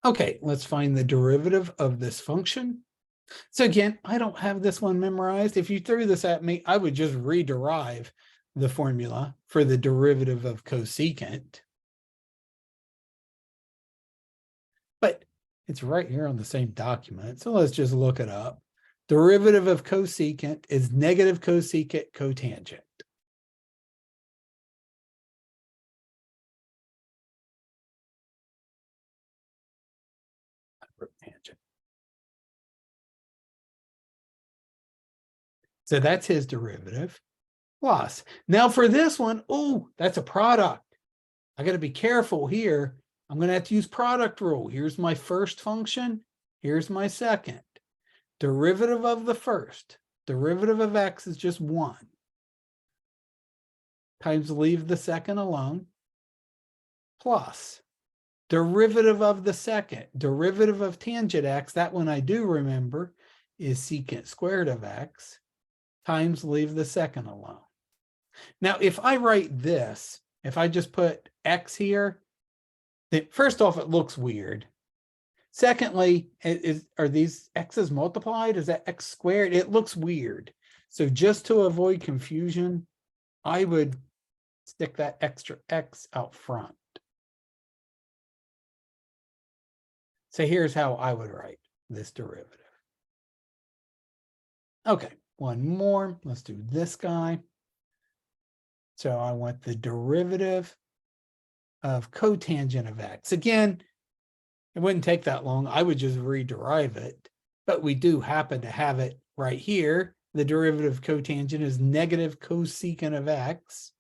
Okay, let's find the derivative of this function. So again, I don't have this one memorized. If you threw this at me, I would just rederive the formula for the derivative of cosecant. But it's right here on the same document. So let's just look it up. Derivative of cosecant is negative cosecant cotangent. Tangent. So that's his derivative. Plus, now for this one, oh, that's a product. I got to be careful here. I'm going to have to use product rule. Here's my first function. Here's my second. Derivative of the first. Derivative of x is just 1. Times leave the second alone. Plus derivative of the second. Derivative of tangent x, that one I do remember, is secant squared of x. Times leave the second alone. Now, if I write this, if I just put x here, then first off, it looks weird. Secondly, are these x's multiplied? Is that x squared? It looks weird. So just to avoid confusion, I would stick that extra x out front. So here's how I would write this derivative. Okay, one more. Let's do this guy. So I want the derivative of cotangent of x. Again, it wouldn't take that long. I would just rederive it, but we do happen to have it right here. The derivative of cotangent is negative cosecant of x.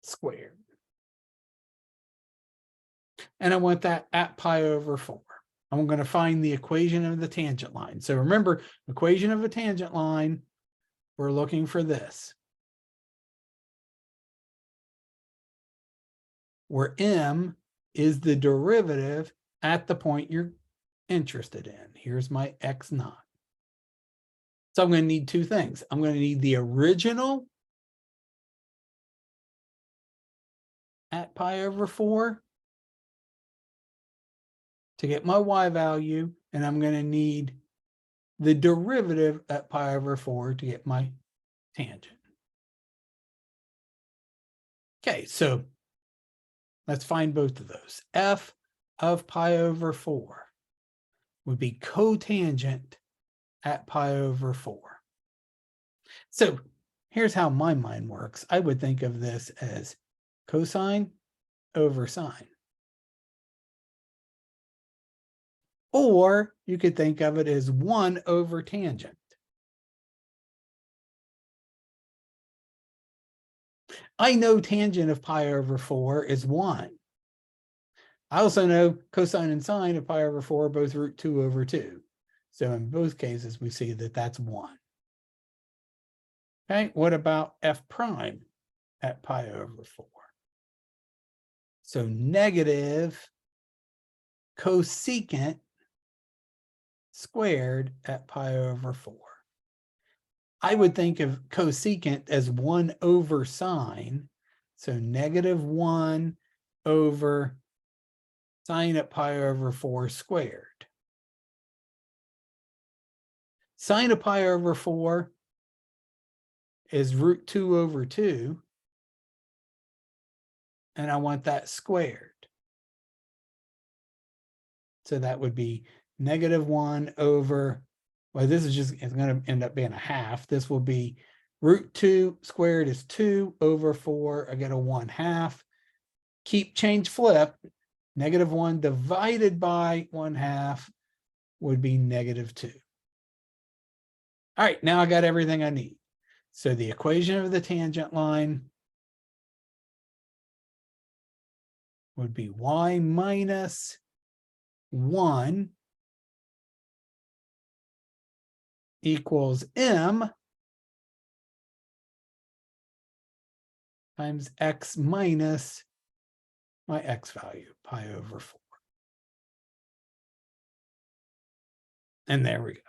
Squared. And I want that at pi over 4. I'm going to find the equation of the tangent line. So remember, equation of a tangent line, we're looking for this, where m is the derivative at the point you're interested in. Here's my x0. So I'm going to need two things. I'm going to need the original at pi over 4 to get my y value, and I'm going to need the derivative at pi over 4 to get my tangent. Okay, so let's find both of those. F of pi over 4 would be cotangent at pi over 4. So here's how my mind works. I would think of this as cosine over sine. Or you could think of it as 1 over tangent. I know tangent of pi over 4 is 1. I also know cosine and sine of pi over 4 are both root 2 over 2. So in both cases, we see that that's 1. Okay, what about f prime at pi over 4? So negative cosecant squared at pi over 4. I would think of cosecant as 1 over sine. So negative 1 over sine at pi over 4 squared. Sine of pi over 4 is root 2 over 2. And I want that squared. So that would be negative 1 over, well, this is just, it's going to end up being a half. This will be root 2 squared is 2 over 4. I get a 1/2. Keep change flip. Negative 1 divided by 1/2 would be negative 2. All right, now I got everything I need. So the equation of the tangent line would be y minus 1 equals m times x minus my x value, pi over 4. And there we go.